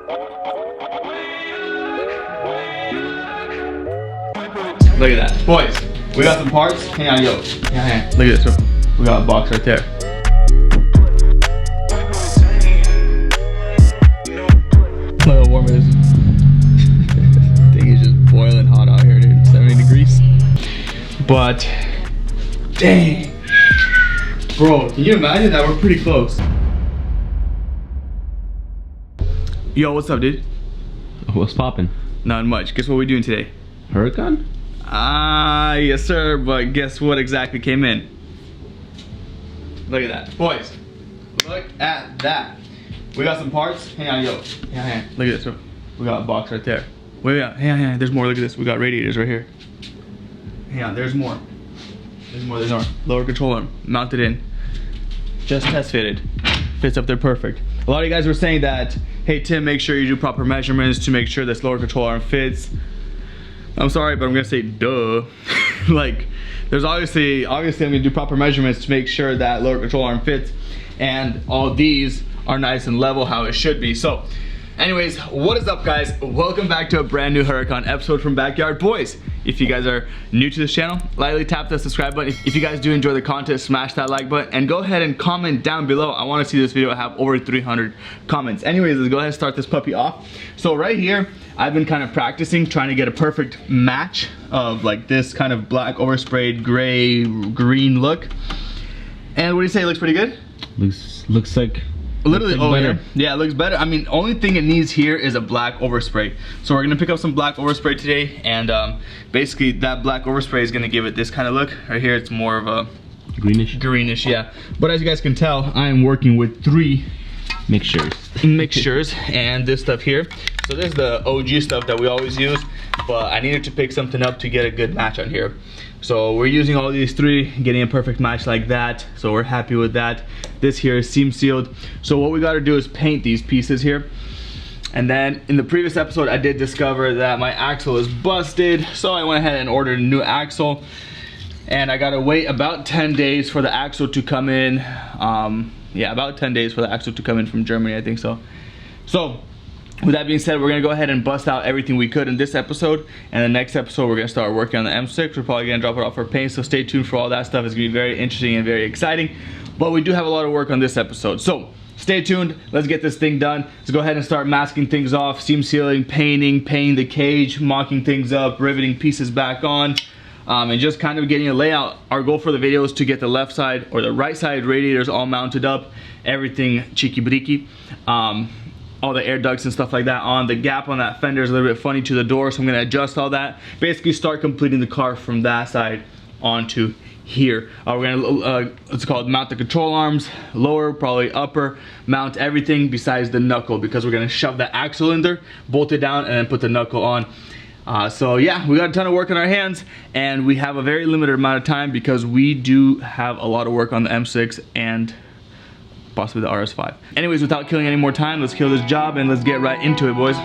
Look at that. Boys, we got some parts. Hang on, yo. Hang on. Look at this. We got a box right there. Look how warm it is. Thing is just boiling hot out here, dude. 70 degrees. But, dang. Bro, can you imagine that? We're pretty close. Yo, what's up, dude? What's poppin'? Not much. Guess what we're doing today? Huracan? Yes sir, but guess what exactly came in? Look at that. Boys, look at that. We got some parts. Hang on, yo. Hang on. Look at this. We got a box right there. Wait, hang on. There's more. Look at this. We got radiators right here. Hang on, there's more. There's more. Lower control arm, mounted in. Just test fitted. Fits up there perfect. A lot of you guys were saying that, hey Tim, make sure you do proper measurements to make sure this lower control arm fits. I'm sorry, but I'm gonna say duh. Like, there's obviously I'm gonna do proper measurements to make sure that lower control arm fits, and all these are nice and level how it should be. So, anyways, what is up, guys? Welcome back to a brand new Huracan episode from Backyardboyz. If you guys are new to this channel, lightly tap the subscribe button. If you guys do enjoy the content, smash that like button and go ahead and comment down below. I want to see this video have over 300 comments. Anyways, let's go ahead and start this puppy off. So right here, I've been kind of practicing trying to get a perfect match of like this kind of black oversprayed gray green look. And what do you say? It looks pretty good? Looks like literally better. Yeah, it looks better. I mean, only thing it needs here is a black overspray. So we're gonna pick up some black overspray today, and basically that black overspray is gonna give it this kind of look. Right here, it's more of a greenish, yeah. But as you guys can tell, I am working with 3 mixtures and this stuff here. So this is the OG stuff that we always use, but I needed to pick something up to get a good match on here. So we're using all these 3, getting a perfect match like that. So we're happy with that. This here is seam sealed. So what we got to do is paint these pieces here. And then in the previous episode, I did discover that my axle is busted. So I went ahead and ordered a new axle. And I got to wait about 10 days for the axle to come in. Yeah, about 10 days for the axle to come in from Germany, I think so. So with that being said, we're gonna go ahead and bust out everything we could in this episode, and the next episode we're gonna start working on the M6. We're probably gonna drop it off for paint, so stay tuned for all that stuff. It's gonna be very interesting and very exciting, but we do have a lot of work on this episode, so stay tuned. Let's get this thing done. Let's go ahead and start masking things off, seam sealing, painting the cage, mocking things up, riveting pieces back on, and just kind of getting a layout. Our goal for the video is to get the left side or the right side radiators all mounted up, everything cheeky-breeky. All the air ducts and stuff like that on. The gap on that fender is a little bit funny to the door, so I'm gonna adjust all that. Basically start completing the car from that side onto here. We're gonna, it's called mount the control arms, lower, probably upper, mount everything besides the knuckle, because we're gonna shove the axle in there, bolt it down, and then put the knuckle on. So yeah, we got a ton of work on our hands, and we have a very limited amount of time because we do have a lot of work on the M6 and possibly the RS5. Anyways, without killing any more time, let's kill this job and let's get right into it, boys.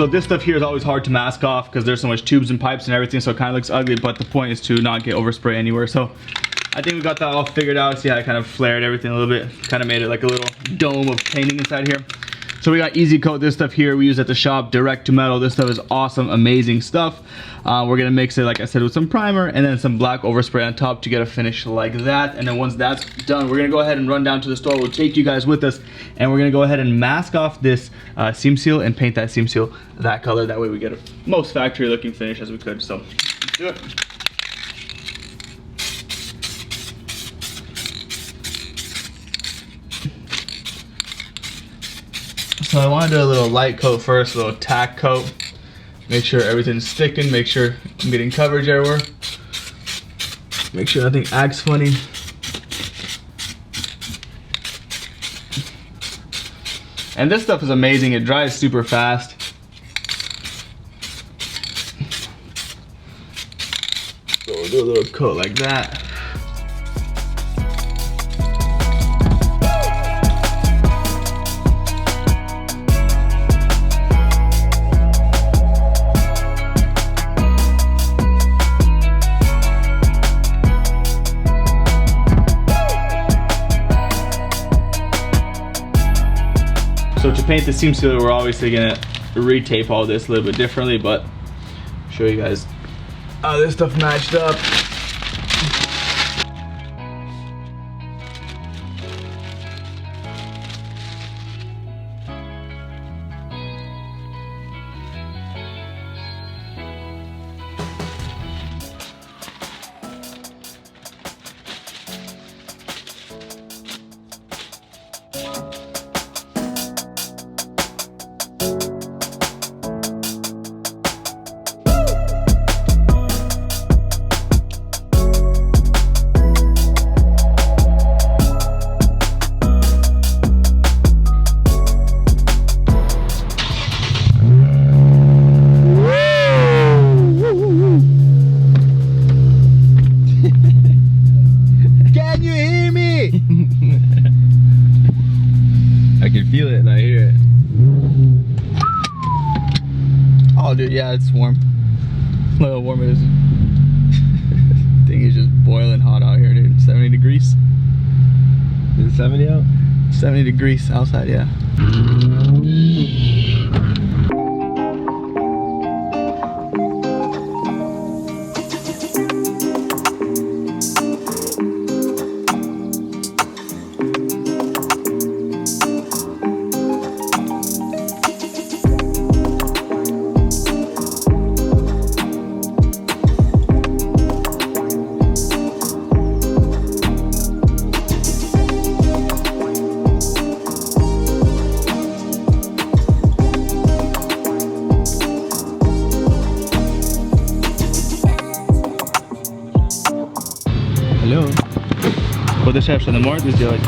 So this stuff here is always hard to mask off because there's so much tubes and pipes and everything, so it kind of looks ugly, but the point is to not get overspray anywhere. So I think we got that all figured out. See how I kind of flared everything a little bit, kind of made it like a little dome of painting inside here. So we got Easy Coat. This stuff here we use at the shop, direct to metal. This stuff is awesome, amazing stuff. We're gonna mix it, like I said, with some primer and then some black overspray on top to get a finish like that. And then once that's done, we're gonna go ahead and run down to the store. We'll take you guys with us, and we're gonna go ahead and mask off this seam seal and paint that seam seal that color. That way we get a most factory looking finish as we could. So let's do it. So I want to do a little light coat first, a little tack coat. Make sure everything's sticking, make sure I'm getting coverage everywhere. Make sure nothing acts funny. And this stuff is amazing, it dries super fast. So we'll do a little coat like that. So to paint the seam sealer, we're obviously gonna retape all this a little bit differently, but I'll show you guys how this stuff matched up. I can feel it and I hear it. Oh dude, yeah, it's warm. Look how warm it is. Thing is just boiling hot out here, dude. 70 degrees. Is it 70 out? 70 degrees outside, yeah. Hello. Podeszewsze na mordę сделать.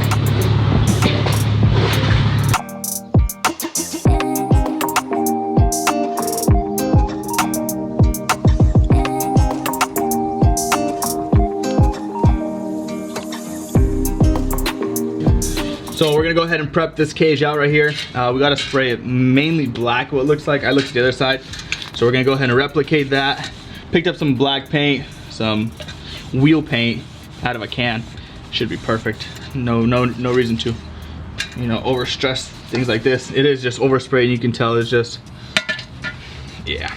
So we're gonna go ahead and prep this cage out right here. We gotta spray it mainly black, what it looks like. I looked at the other side. So we're gonna go ahead and replicate that. Picked up some black paint, some wheel paint out of a can. Should be perfect. No reason to, you know, overstress things like this. It is just oversprayed, you can tell it's just, yeah.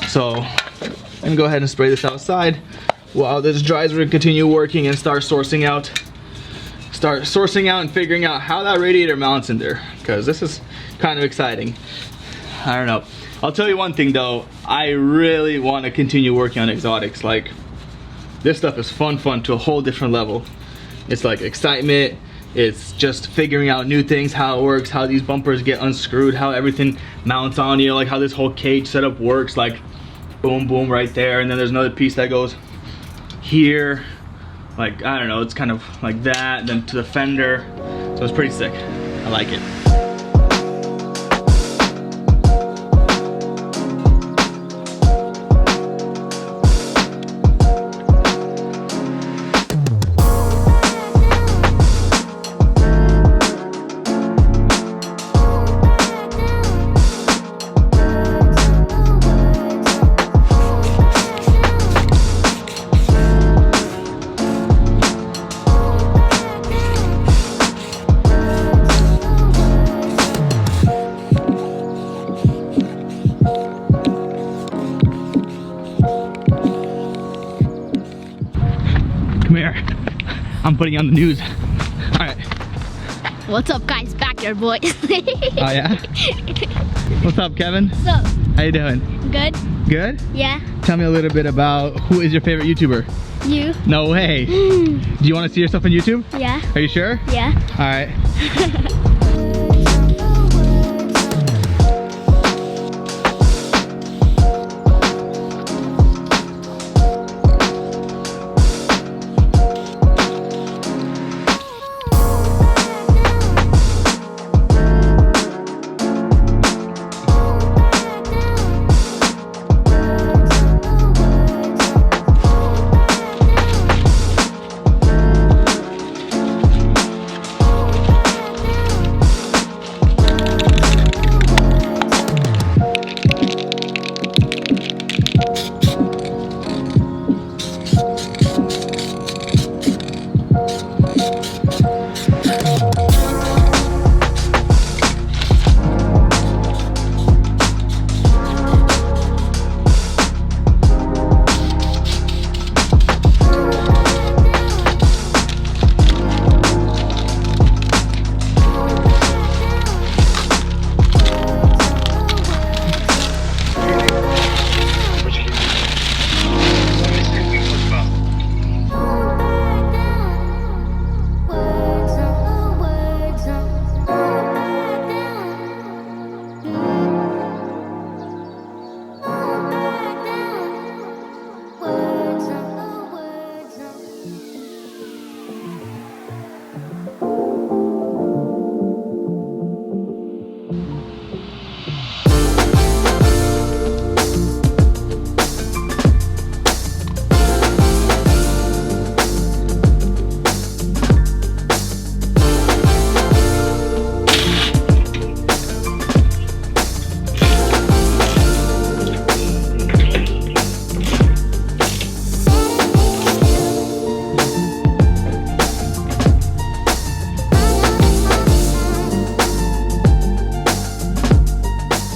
So I'm gonna go ahead and spray this outside. While this dries, we're gonna continue working and start sourcing out and figuring out how that radiator mounts in there, because this is kind of exciting. I don't know. I'll tell you one thing though, I really want to continue working on exotics. Like, this stuff is fun to a whole different level. It's like excitement, it's just figuring out new things, how it works, how these bumpers get unscrewed, how everything mounts on, you know, like how this whole cage setup works, like boom boom right there, and then there's another piece that goes here, like, I don't know, it's kind of like that, then to the fender. So it's pretty sick. I like it. here. I'm putting you on the news. All right. What's up, guys? Backyardboyz. Oh yeah? What's up, Kevin? What's up? How you doing? Good? Good? Yeah. Tell me a little bit about who is your favorite YouTuber? You? No way. Do you want to see yourself on YouTube? Yeah. Are you sure? Yeah. All right.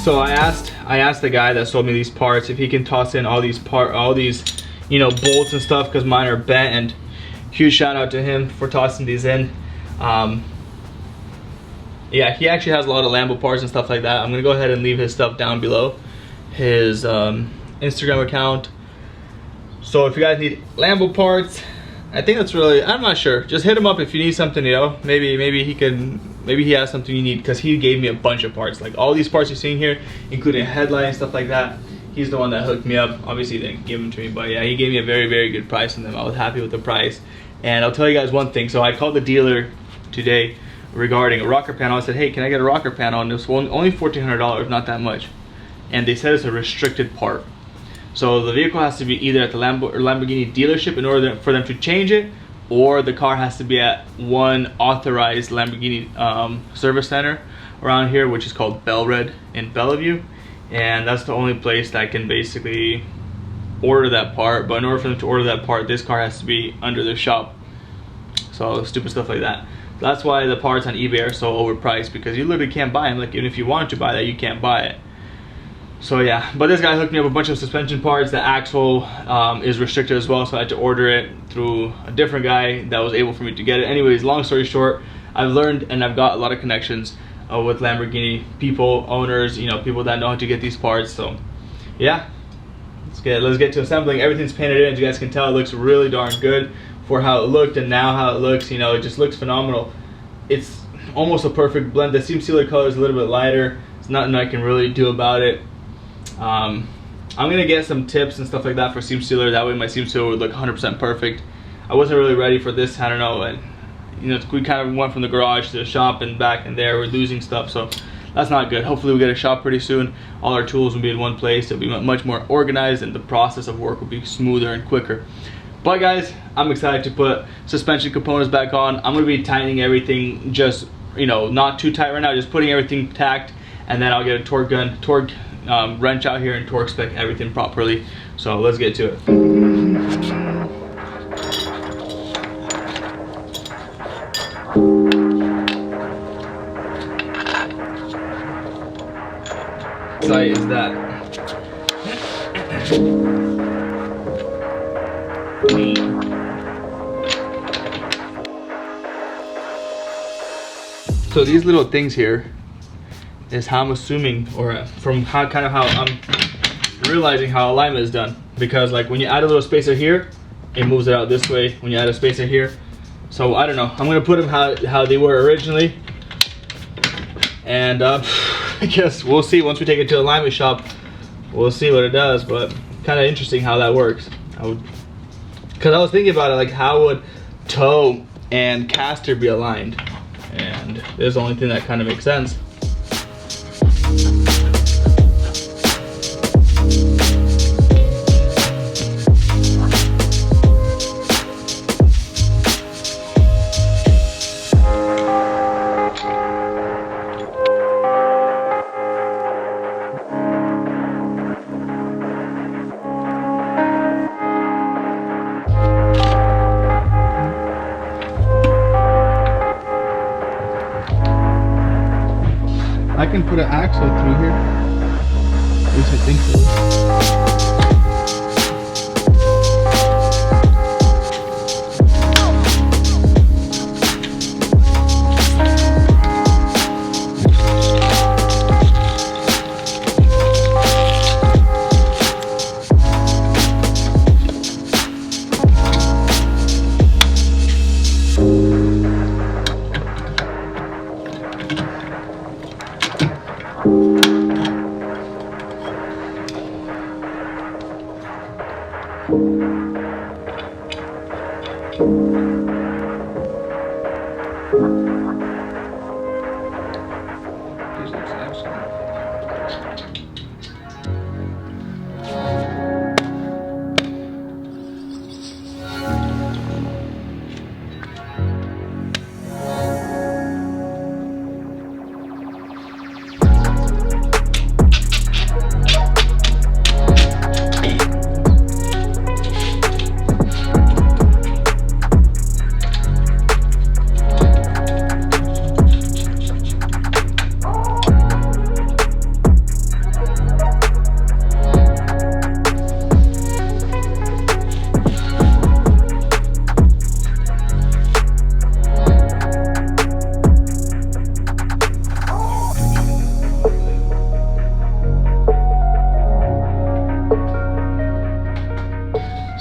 So I asked the guy that sold me these parts if he can toss in all these bolts and stuff, because mine are bent, and huge shout out to him for tossing these in. Yeah, he actually has a lot of Lambo parts and stuff like that. I'm gonna go ahead and leave his stuff down below, his Instagram account. So if you guys need Lambo parts, I think that's really, I'm not sure. Just hit him up if you need something, maybe he has something you need, because he gave me a bunch of parts. Like all these parts you're seeing here, including a headlight and stuff like that. He's the one that hooked me up. Obviously he didn't give them to me, but yeah, he gave me a very, very good price on them. I was happy with the price. And I'll tell you guys one thing. So I called the dealer today regarding a rocker panel. I said, hey, can I get a rocker panel? And it was only $1,400, not that much. And they said it's a restricted part. So the vehicle has to be either at the Lamborghini dealership in order for them to change it, or the car has to be at one authorized Lamborghini service center around here, which is called Belred in Bellevue. And that's the only place that can basically order that part. But in order for them to order that part, this car has to be under their shop. So stupid stuff like that. That's why the parts on eBay are so overpriced, because you literally can't buy them. Like, even if you wanted to buy that, you can't buy it. So yeah, but this guy hooked me up a bunch of suspension parts. The axle is restricted as well, so I had to order it through a different guy that was able for me to get it. Anyways, long story short, I've learned and I've got a lot of connections with Lamborghini people, owners, people that know how to get these parts. So yeah, let's get to assembling. Everything's painted in. As you guys can tell, it looks really darn good for how it looked, and now how it looks, it just looks phenomenal. It's almost a perfect blend. The seam sealer color is a little bit lighter. It's nothing I can really do about it. I'm gonna get some tips and stuff like that for seam sealer. That way my seam sealer would look 100% perfect. I wasn't really ready for this. I don't know, and we kind of went from the garage to the shop and back, and there we're losing stuff, so that's not good. Hopefully we get a shop pretty soon. All our tools will be in one place. It'll be much more organized, and the process of work will be smoother and quicker. But guys, I'm excited to put suspension components back on. I'm gonna be tightening everything, just not too tight right now, just putting everything tacked, and then I'll get a torque wrench out here and torque spec everything properly. So let's get to it. Sight is that. So these little things here is how I'm assuming, or from how I'm realizing how alignment is done. Because like when you add a little spacer here, it moves it out this way. When you add a spacer here, so I don't know. I'm gonna put them how they were originally, and I guess we'll see once we take it to the alignment shop. We'll see what it does, but kind of interesting how that works. Because I was thinking about it, like how would toe and caster be aligned, and this is the only thing that kind of makes sense. I can put an axle through here. At least I think so.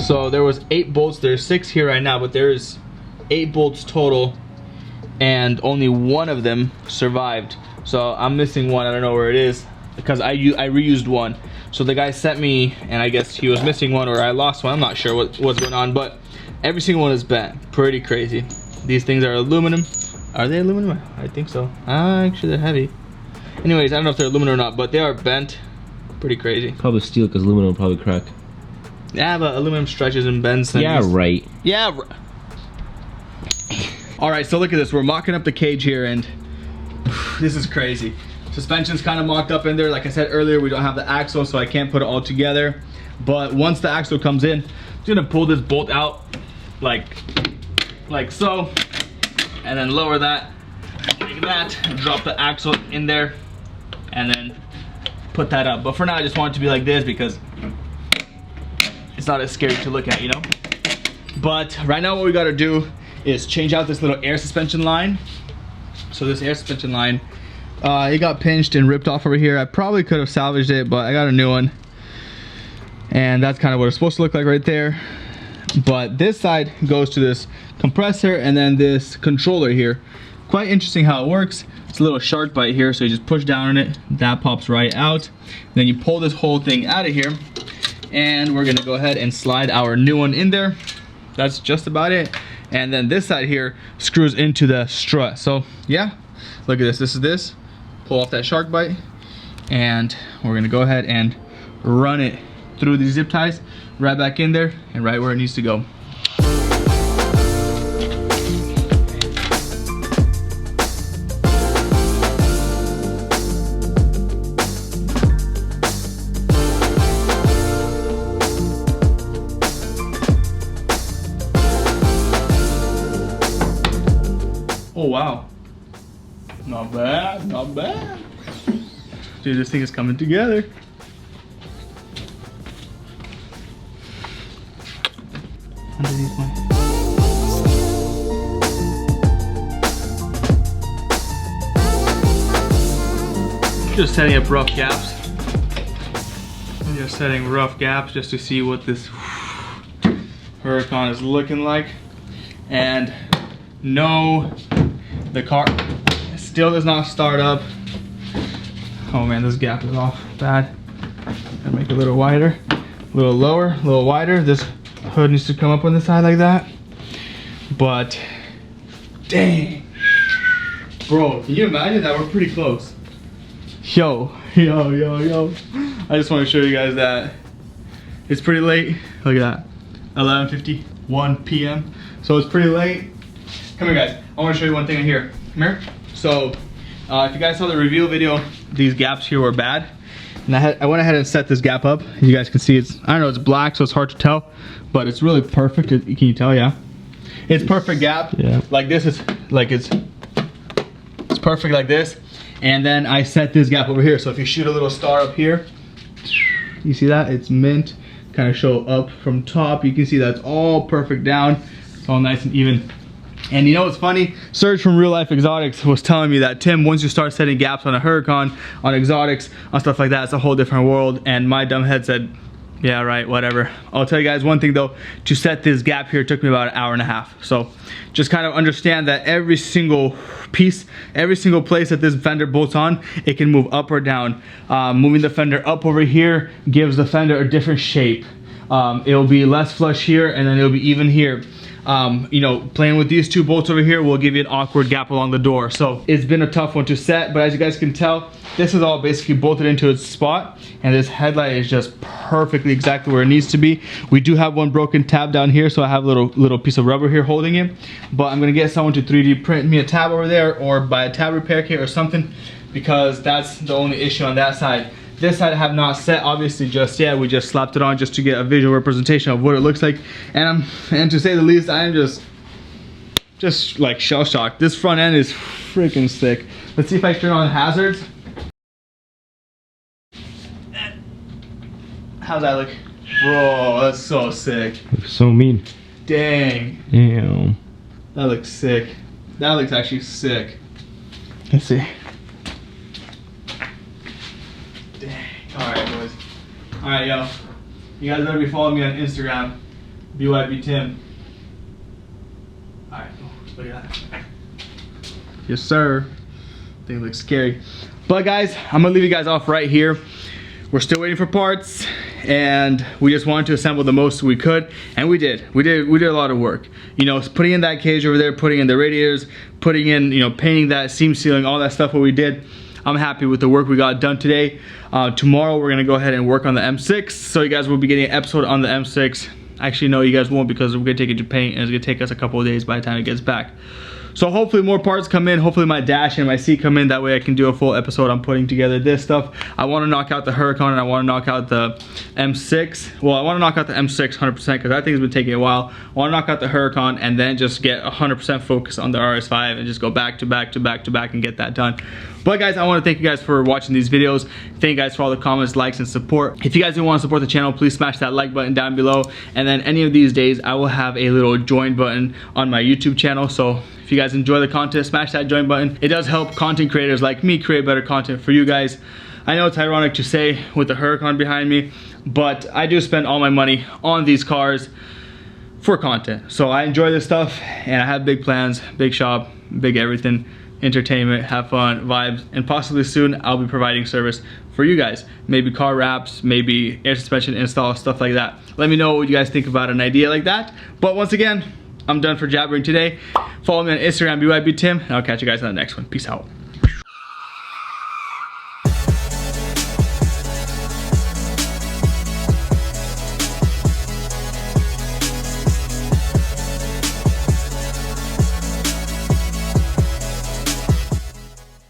So there was 8 bolts, there's 6 here right now, but there's 8 bolts total and only 1 of them survived. So I'm missing 1, I don't know where it is, because I reused 1. So the guy sent me, and I guess he was missing 1 or I lost 1, I'm not sure what's going on, but every single one is bent. Pretty crazy. These things are aluminum. Are they aluminum? I think so. Actually they're heavy. Anyways, I don't know if they're aluminum or not, but they are bent. Pretty crazy. Probably steel, because aluminum will probably crack. Yeah, but aluminum stretches and bends. Yeah, right. Yeah. All right, so look at this. We're mocking up the cage here, and this is crazy. Suspension's kind of mocked up in there. Like I said earlier, we don't have the axle, so I can't put it all together. But once the axle comes in, I'm just gonna pull this bolt out like so, and then lower that, take that, drop the axle in there, and then put that up. But for now, I just want it to be like this because it's not as scary to look at, you know? But right now what we gotta do is change out this little air suspension line. So this air suspension line, it got pinched and ripped off over here. I probably could have salvaged it, but I got a new one. And that's kind of what it's supposed to look like right there. But this side goes to this compressor and then this controller here. Quite interesting how it works. It's a little shark bite here, so you just push down on it, that pops right out. Then you pull this whole thing out of here, and we're gonna go ahead and slide our new one in there. That's just about it. And then this side here screws into the strut. So yeah, look at this. This is this. Pull off that shark bite, and we're gonna go ahead and run it through these zip ties, right back in there, and right where it needs to go. Oh wow, not bad, not bad. Dude, this thing is coming together. Underneath my... Just setting up rough gaps. Just setting rough gaps just to see what this Huracan is looking like. And no, the car still does not start up. Oh man, this gap is off bad. Gotta make it a little wider, a little lower, a little wider. This hood needs to come up on the side like that. But dang, bro, can you imagine that? We're pretty close. Yo. I just want to show you guys that it's pretty late. Look at that, 11:51 p.m. So it's pretty late. Come here, guys. I want to show you one thing in here. Come here. So if you guys saw the reveal video, these gaps here were bad. And I went ahead and set this gap up. You guys can see it's, I don't know, it's black, so it's hard to tell, but it's really perfect. Can you tell? Yeah. It's perfect gap. Yeah. Like this is like it's perfect like this. And then I set this gap over here. So if you shoot a little star up here, you see that? It's mint. Kind of show up from top. You can see that's all perfect down. It's all nice and even. And you know what's funny? Serge from Real Life Exotics was telling me that, Tim, once you start setting gaps on a Huracan, on exotics, on stuff like that, it's a whole different world. And my dumb head said, yeah, right, whatever. I'll tell you guys one thing though, to set this gap here took me about an hour and a half. So just kind of understand that every single piece, every single place that this fender bolts on, it can move up or down. Moving the fender up over here gives the fender a different shape. It'll be less flush here and then it'll be even here. You know, playing with these two bolts over here will give you an awkward gap along the door. So it's been a tough one to set, but as you guys can tell, this is all basically bolted into its spot, and this headlight is just perfectly exactly where it needs to be. We do have one broken tab down here, so I have a little piece of rubber here holding it, but I'm gonna get someone to 3D print me a tab over there or buy a tab repair kit or something, because that's the only issue on that side. This side I have not set obviously just yet. We just slapped it on just to get a visual representation of what it looks like. And to say the least, I am just like shell shocked. This front end is freaking sick. Let's see if I turn on hazards. How's that look? Bro, that's so sick. Looks so mean. Dang. Damn. That looks sick. That looks actually sick. Let's see. Dang. Alright, boys. Alright, yo. You guys better be following me on Instagram. BYB Tim. Alright, look at that. Yes, sir. Thing looks scary. But guys, I'm gonna leave you guys off right here. We're still waiting for parts, and we just wanted to assemble the most we could, and we did a lot of work. You know, putting in that cage over there, putting in the radiators, putting in, you know, painting that seam sealing, all that stuff what we did. I'm happy with the work we got done today. Tomorrow we're gonna go ahead and work on the M6, so you guys will be getting an episode on the M6. Actually, no, you guys won't, because we're gonna take it to paint, and it's gonna take us a couple of days by the time it gets back. So hopefully more parts come in, hopefully my dash and my seat come in, that way I can do a full episode on putting together this stuff. I want to knock out the Huracan and I want to knock out the M6. Well, I want to knock out the M6 100% because that thing's been taking a while. I want to knock out the Huracan and then just get 100% focus on the RS5 and just go back to back to back to back and get that done. But guys, I want to thank you guys for watching these videos. Thank you guys for all the comments, likes, and support. If you guys do want to support the channel, please smash that like button down below. And then any of these days, I will have a little join button on my YouTube channel. So if you guys enjoy the content, smash that join button. It does help content creators like me create better content for you guys. I know it's ironic to say with the Huracan behind me, but I do spend all my money on these cars for content. So I enjoy this stuff and I have big plans, big shop, big everything. Entertainment, have fun, vibes, and possibly soon I'll be providing service for you guys. Maybe car wraps, maybe air suspension install, stuff like that. Let me know what you guys think about an idea like that. But once again, I'm done for jabbering today. Follow me on Instagram, BYB Tim, and I'll catch you guys on the next one. Peace out.